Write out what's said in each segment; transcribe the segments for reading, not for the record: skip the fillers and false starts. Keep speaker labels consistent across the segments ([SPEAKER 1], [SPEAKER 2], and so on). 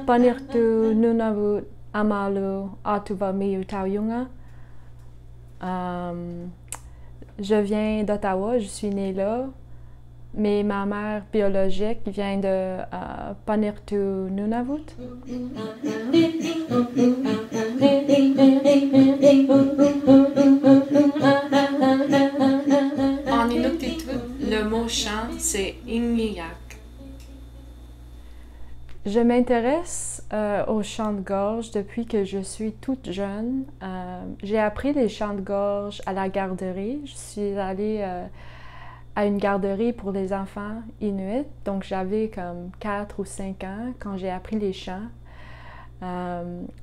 [SPEAKER 1] Panirtu Nunavut Amalu Atuva Miyu Tauyunga. Je viens d'Ottawa, je suis née là, mais ma mère biologique vient de Panirtu Nunavut.
[SPEAKER 2] En Inuktitut, le mot chant, c'est Ingiyak.
[SPEAKER 1] Je m'intéresse aux chants de gorge depuis que je suis toute jeune. J'ai appris les chants de gorge à la garderie. Je suis allée à une garderie pour les enfants inuits, donc j'avais comme 4 ou 5 ans quand j'ai appris les chants.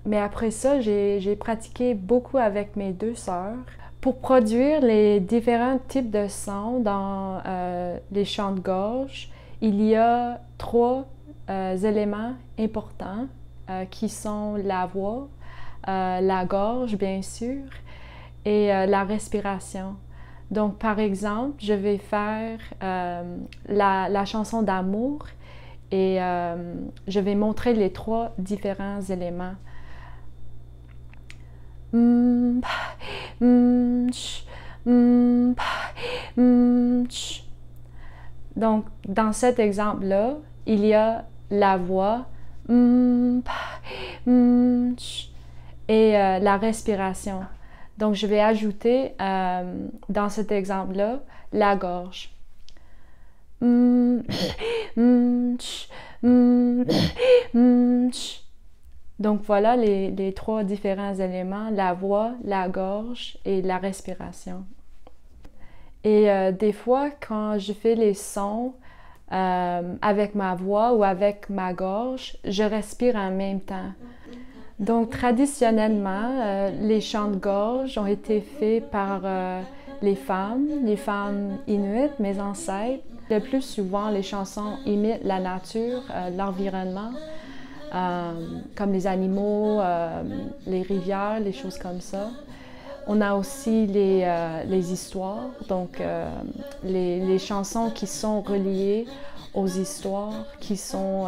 [SPEAKER 1] Mais après ça, j'ai pratiqué beaucoup avec mes 2 sœurs. Pour produire les différents types de sons dans les chants de gorge, il y a 3 éléments importants qui sont la voix, la gorge bien sûr et la respiration. Donc par exemple, je vais faire la chanson d'amour et je vais montrer les 3 différents éléments. Donc dans cet exemple-là, il y a la voix et la respiration. Donc, je vais ajouter dans cet exemple-là la gorge. Donc, voilà les 3 différents éléments, la voix, la gorge et la respiration. Et des fois, quand je fais les sons, avec ma voix ou avec ma gorge, je respire en même temps. Donc traditionnellement, les chants de gorge ont été faits par les femmes inuites, mes ancêtres. Le plus souvent, les chansons imitent la nature, l'environnement, comme les animaux, les rivières, les choses comme ça. On a aussi les histoires, donc les chansons qui sont reliées aux histoires, qui sont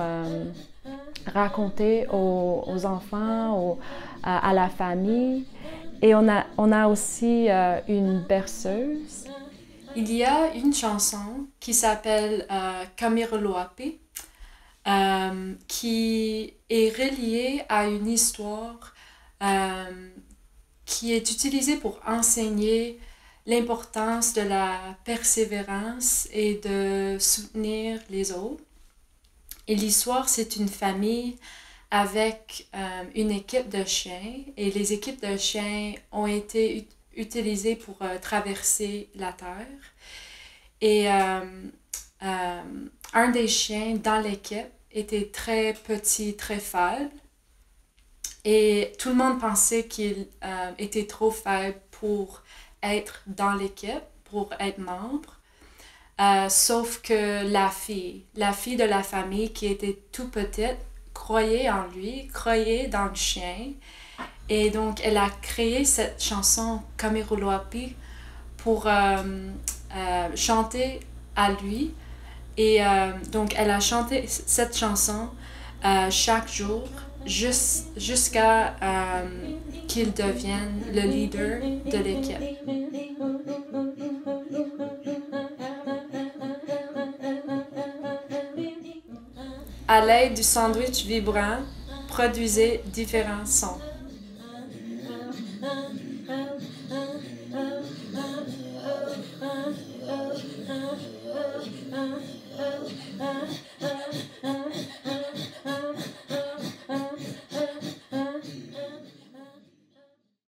[SPEAKER 1] racontées aux enfants, à la famille. Et on a aussi une berceuse.
[SPEAKER 2] Il y a une chanson qui s'appelle Kamiruluapi, qui est reliée à une histoire qui est utilisé pour enseigner l'importance de la persévérance et de soutenir les autres. Et l'histoire, c'est une famille avec une équipe de chiens, et les équipes de chiens ont été utilisées pour traverser la terre. Et un des chiens dans l'équipe était très petit, très faible. Et tout le monde pensait qu'il était trop faible pour être dans l'équipe, pour être membre. Sauf que la fille de la famille qui était tout petite, croyait en lui, croyait dans le chien. Et donc, elle a créé cette chanson Kamiruluapi pour chanter à lui. Et donc, elle a chanté cette chanson chaque jour, jusqu'à qu'il devienne le leader de l'équipe. À l'aide du sandwich vibrant, produisez différents sons.